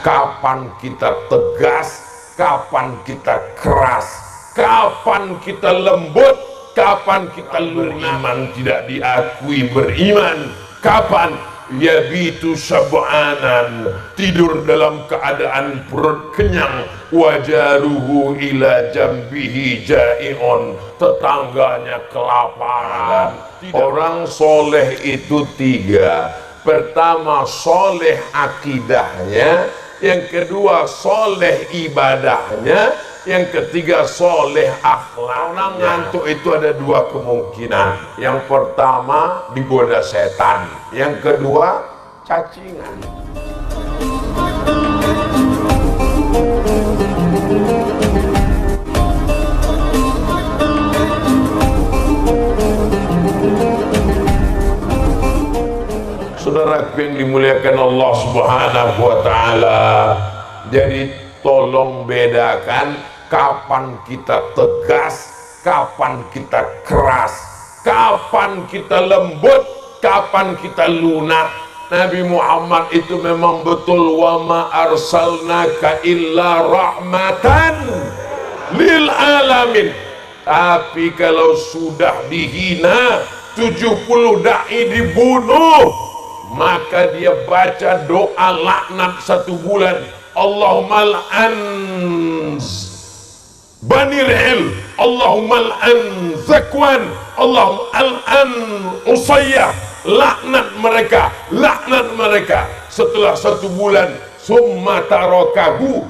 kapan kita tegas, kapan kita keras, kapan kita lembut, kapan kita beriman tidak diakui beriman, kapan yabitu sab'anan, tidur dalam keadaan perut kenyang, wajaruhu ila jambihi ja'i'un, tetangganya kelaparan. Orang soleh itu tiga. Pertama, soleh akidahnya. Yang kedua, soleh ibadahnya. Yang ketiga, soleh akhlak. Orang ngantuk itu ada dua kemungkinan. Yang pertama, digoda setan. Yang kedua, cacingan. Saudara yang dimuliakan Allah Subhanahu wa Ta'ala, jadi tolong bedakan kapan kita tegas, kapan kita keras, kapan kita lembut, kapan kita lunak. Nabi Muhammad itu memang betul, wa ma arsalnaka illa rahmatan lil alamin. Tapi kalau sudah dihina, 70 dai dibunuh, maka dia baca doa laknat 1 bulan. Allahumma al'an Banil Il, Allahumma al'an Zakwan, Allahumma al'an Usayyah, laknat mereka. Setelah 1 bulan, summa tarakahu,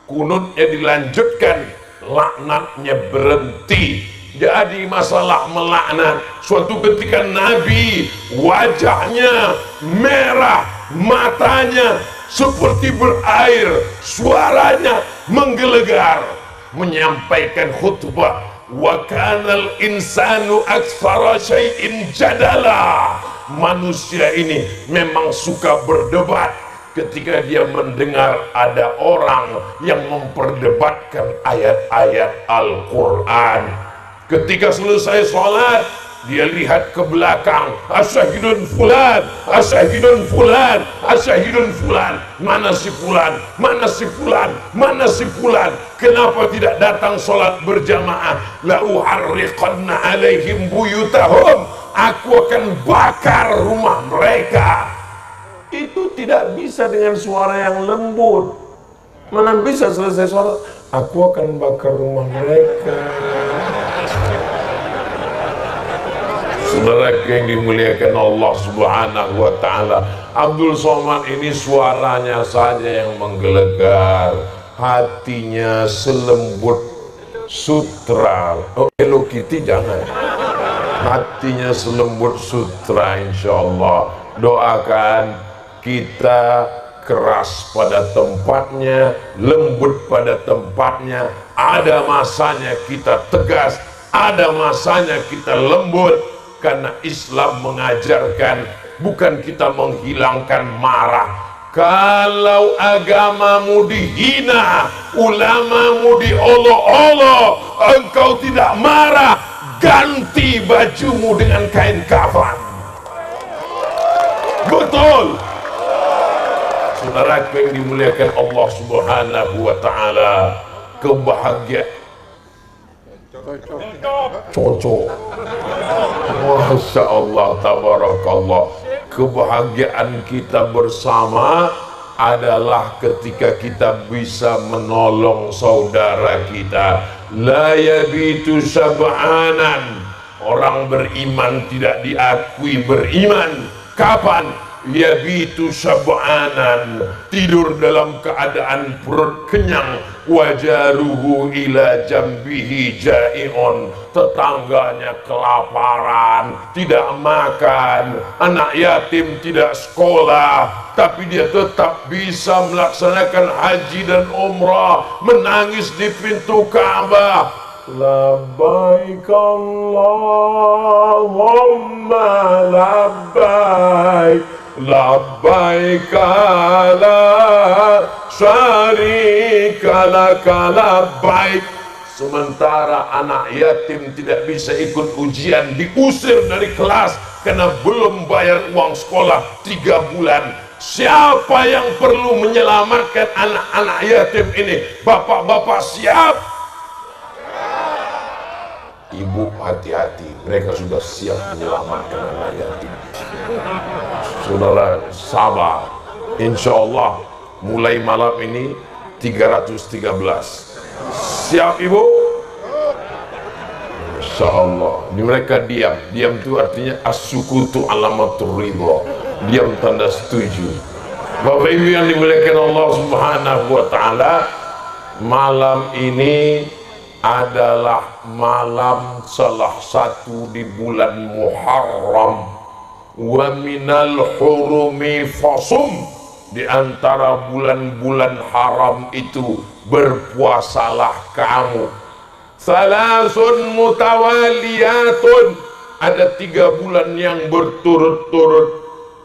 kunutnya dilanjutkan, laknatnya berhenti. Jadi masalah melaknat, suatu ketika Nabi wajahnya merah, matanya seperti berair, suaranya menggelegar, menyampaikan khutbah. Wa kanal insanu aktsara syai'in jadala. Manusia ini memang suka berdebat. Ketika dia mendengar ada orang yang memperdebatkan ayat-ayat Al-Quran, ketika selesai sholat, dia lihat ke belakang, asyahidun fulan, asyahidun fulan, asyahidun fulan. Mana si fulan, mana si fulan, mana si fulan? Kenapa tidak datang sholat berjamaah? La uharriqanna alaihim buyutahum, aku akan bakar rumah mereka. Itu tidak bisa dengan suara yang lembut. Mana bisa selesai sholat, aku akan bakar rumah mereka. Saudara yang dimuliakan Allah Subhanahu wa Ta'ala, Abdul Somad ini suaranya saja yang menggelegar, hatinya selembut sutra. Oh, Hello Kitty jangan. Hatinya selembut sutra, insya Allah. Doakan kita keras pada tempatnya, lembut pada tempatnya. Ada masanya kita tegas, ada masanya kita lembut. Karena Islam mengajarkan bukan kita menghilangkan marah. Kalau agamamu dihina, ulamamu diolok-olok, engkau tidak marah, ganti bajumu dengan kain kafan. Betul. Saudara yang dimuliakan Allah Subhanahu wa Ta'ala, kebahagiaan cocok. Masya Allah, tabarakallah. Kebahagiaan kita bersama adalah ketika kita bisa menolong saudara kita. La yabitu sab'anan, orang beriman tidak diakui beriman. Kapan? Yabitu sab'anan, tidur dalam keadaan perut kenyang, wajaruhu ila jambihi ja'i'un, tetangganya kelaparan, tidak makan, anak yatim tidak sekolah, tapi dia tetap bisa melaksanakan haji dan umrah, menangis di pintu Ka'bah. Labbaik Allahumma labbaik, labbaik la syarika laka labbaik. Sementara anak yatim tidak bisa ikut ujian, diusir dari kelas karena belum bayar uang sekolah 3 bulan. Siapa yang perlu menyelamatkan anak-anak yatim ini? Bapak-bapak siap? Ibu hati-hati, mereka sudah siap menyelamatkan anak yatim. Saudara sabar, insya Allah mulai malam ini 313. Siap ibu? Insya Allah. Ini mereka diam. Diam itu artinya as-sukutu alamatur ridha. Diam tanda setuju. Bapak ibu yang dimuliakan Allah subhanahu wa ta'ala, malam ini adalah malam salah satu di bulan Muharram. Wa minal hurumi fasum, di antara bulan-bulan haram itu berpuasalah kamu. Salasun mutawaliyatun, ada 3 bulan yang berturut-turut,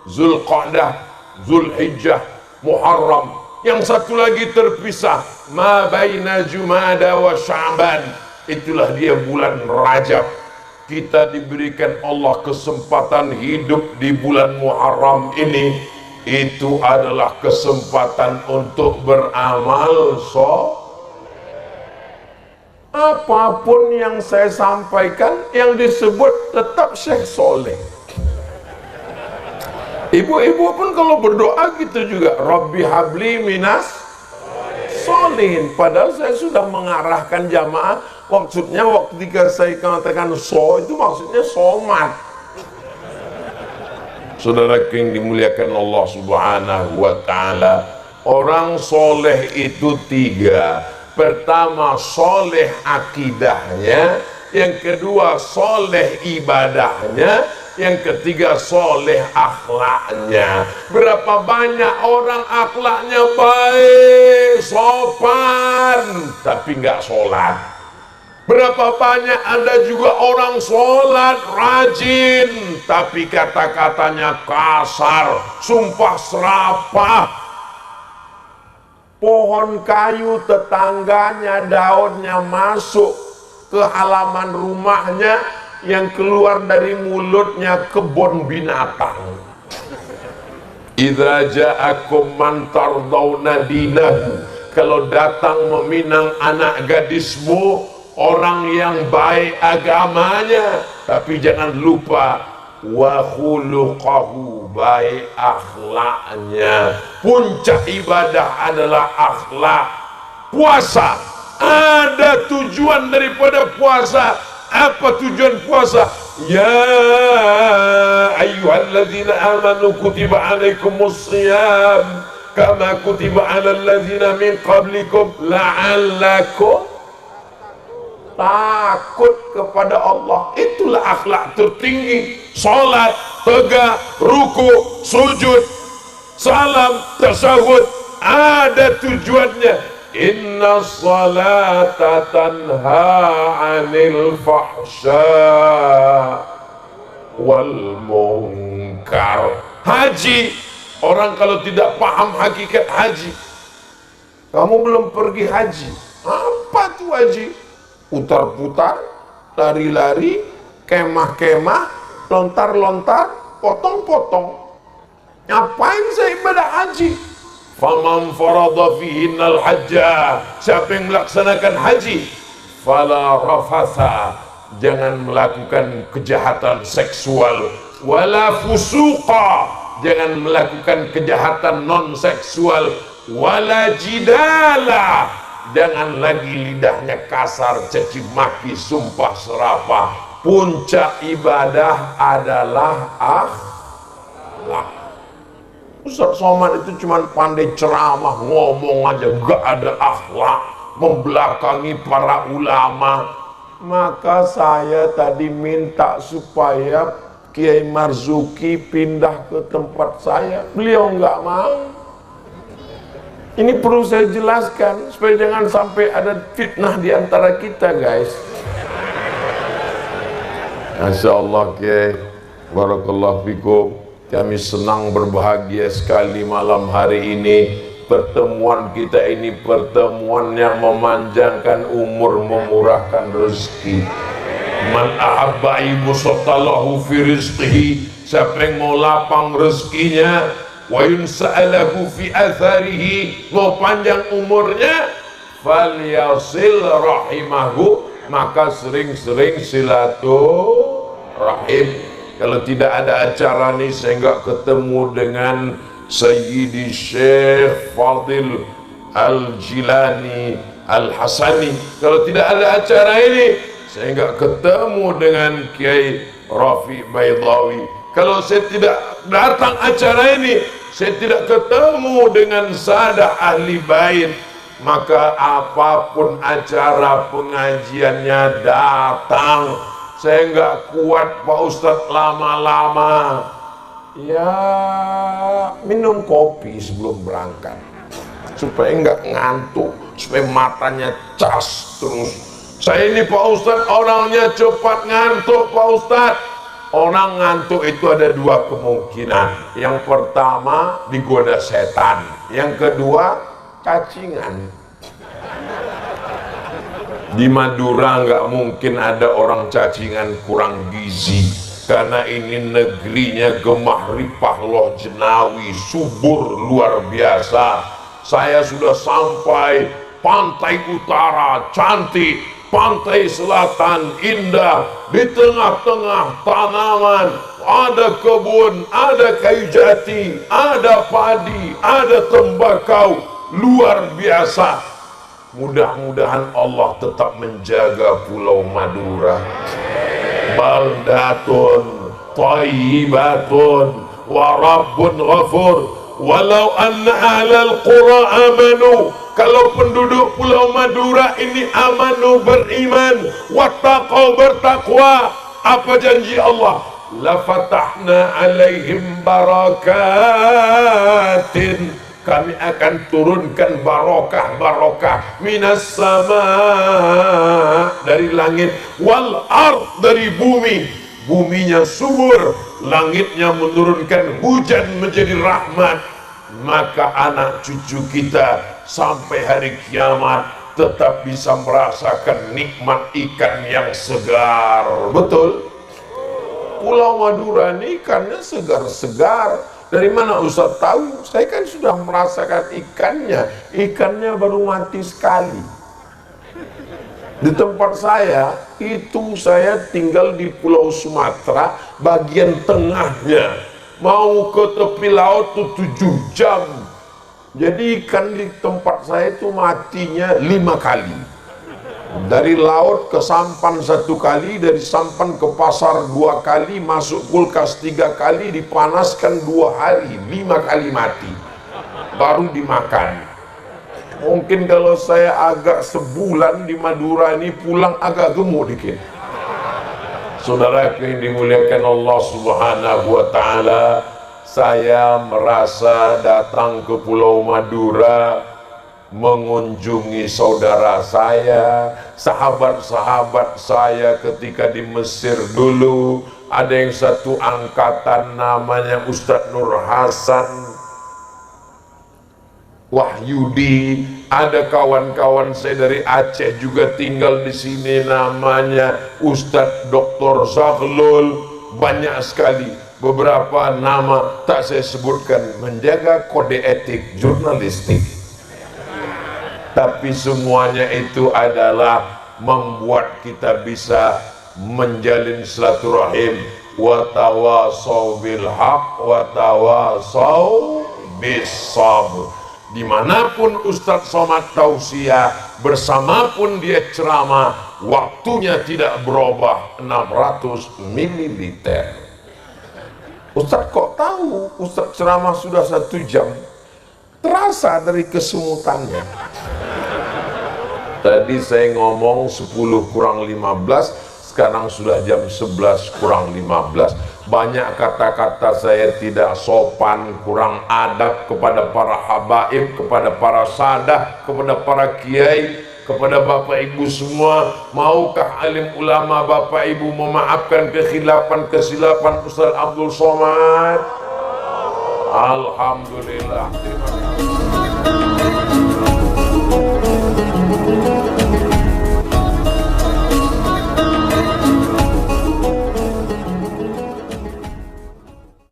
Zulqa'dah, Zulhijjah, Muharram. Yang satu lagi terpisah, ma baina Jumada wa Sya'ban, itulah dia bulan Rajab. Kita diberikan Allah kesempatan hidup di bulan Muharram ini. Itu adalah kesempatan untuk beramal apapun yang saya sampaikan yang disebut tetap Syekh Soleh. Ibu-ibu pun kalau berdoa gitu juga, Rabbi habli minas solihin. Padahal saya sudah mengarahkan jamaah, maksudnya ketika saya katakan itu maksudnya somat. Saudara yang dimuliakan Allah subhanahu wa ta'ala, orang soleh itu 3. Pertama, soleh akidahnya. Yang kedua, soleh ibadahnya. Yang ketiga, soleh akhlaknya. Berapa banyak orang akhlaknya baik, sopan, tapi nggak sholat. Berapa banyak ada juga orang sholat rajin, tapi kata-katanya kasar, sumpah serapah. Pohon kayu tetangganya daunnya masuk ke halaman rumahnya, yang keluar dari mulutnya kebun binatang. Idza ja'akum man tardawna dinahu, kalau datang meminang anak gadismu, orang yang baik agamanya, tapi jangan lupa wa khuluqahu, baik akhlaknya. Puncak ibadah adalah akhlak. Puasa, ada tujuan daripada puasa. Apa tujuan puasa? Ya ayyuhalladzina amanu kutiba alaikumus shiyam kama kutiba alal ladzina min qablikum la'allakum takut kepada Allah. Itulah akhlak tertinggi. Salat, tegak, ruku, sujud, salam, tasyahud, ada tujuannya. Inna salata tanha 'anil fahsya wal munkar. Haji, orang kalau tidak paham hakikat haji, kamu belum pergi haji. Apa tuh haji? Putar-putar, lari-lari, kemah-kemah, lontar-lontar, potong-potong. Ngapain saya ibadah haji? Faman farada fihinnal hajja, siapa yang melaksanakan haji, fala rafatha, jangan melakukan kejahatan seksual, wala fusuqa, jangan melakukan kejahatan non seksual, wala jidala, jangan lagi lidahnya kasar, caci maki, sumpah serapah. Puncak ibadah adalah akhlak. Ustaz Somad itu cuma pandai ceramah, ngomong aja, gak ada akhlak, membelakangi para ulama. Maka saya tadi minta supaya Kiai Marzuki pindah ke tempat saya. Beliau nggak mau. Ini perlu saya jelaskan supaya jangan sampai ada fitnah di antara kita, guys. Masya Allah, Kiai, barakallahu fikum. Kami senang, berbahagia sekali malam hari ini. Pertemuan kita ini pertemuan yang memanjangkan umur, memurahkan rezeki. Man ahabba ibusatalahu fi rizqihi, siapa yang mau lapang rezekinya, wa yunsa'alahu fi atharihi, mau panjang umurnya, falyasil rahimahu, maka sering-sering silaturahim. Kalau tidak ada acara nih, saya nggak ketemu dengan Sayyidi Syekh Fadil Al-Jilani Al-Hasani, kalau tidak ada acara ini, saya nggak ketemu dengan Kiai Rafi Baydawi. Kalau saya tidak datang acara ini, saya tidak ketemu dengan sadah ahli bait. Maka apapun acara pengajiannya datang. Saya nggak kuat Pak Ustadz lama-lama. Ya, minum kopi sebelum berangkat supaya nggak ngantuk, supaya matanya cas terus. Saya ini Pak Ustadz orangnya cepat ngantuk Pak Ustadz. Orang ngantuk itu ada dua kemungkinan. Yang pertama digoda setan, yang kedua cacingan. Di Madura nggak mungkin ada orang cacingan kurang gizi, karena ini negerinya gemah ripah loh jenawi, subur luar biasa. Saya sudah sampai pantai utara cantik, pantai selatan indah, di tengah-tengah tanaman, ada kebun, ada kayu jati, ada padi, ada tembakau, luar biasa. Mudah-mudahan Allah tetap menjaga Pulau Madura. Baldatun thayyibatun wa rabbun ghafur walau anna ahlal qura amanu. Kalau penduduk Pulau Madura ini amanu, beriman, wattaqau, bertakwa, apa janji Allah? La fatahna alaihim barakatin, kami akan turunkan barokah minas sama, dari langit, wal ard, dari bumi. Buminya subur, langitnya menurunkan hujan menjadi rahmat. Maka anak cucu kita sampai hari kiamat tetap bisa merasakan nikmat ikan yang segar. Betul? Pulau Madura ini ikannya segar-segar. Dari mana Ustaz tahu? Saya kan sudah merasakan ikannya. Ikannya baru mati sekali. Di tempat saya, itu saya tinggal di Pulau Sumatera, bagian tengahnya. Mau ke tepi laut itu 7 jam. Jadi ikan di tempat saya itu matinya 5 kali. Dari laut ke sampan 1 kali, dari sampan ke pasar 2 kali, masuk kulkas 3 kali, dipanaskan 2 hari, 5 kali mati, baru dimakan. Mungkin kalau saya agak sebulan di Madura ini, pulang agak gemuk dikit. Saudara yang dimuliakan Allah Subhanahu wa Ta'ala, saya merasa datang ke Pulau Madura mengunjungi saudara saya, sahabat-sahabat saya ketika di Mesir dulu. Ada yang satu angkatan namanya Ustadz Nur Hasan Wahyudi, ada kawan-kawan saya dari Aceh juga tinggal di sini namanya Ustadz Dr. Zaglul. Banyak sekali, beberapa nama tak saya sebutkan, menjaga kode etik jurnalistik. Tapi semuanya itu adalah membuat kita bisa menjalin silaturahim. Wa tawasau bil haq wa tawasau bis sabr. Dimanapun Ustadz Somad tausiah, bersamapun dia ceramah, waktunya tidak berubah, 600 ml. Ustadz kok tahu? Ustadz ceramah sudah 1 jam. Terasa dari kesemutannya. Tadi saya ngomong 10 kurang 15, sekarang sudah jam 11 kurang 15. Banyak kata-kata saya tidak sopan, kurang adab kepada para habaib, kepada para sadah, kepada para kiai, kepada bapak ibu semua. Maukah alim ulama bapak ibu memaafkan kesilapan Ustaz Abdul Somad? Alhamdulillah. Terima kasih.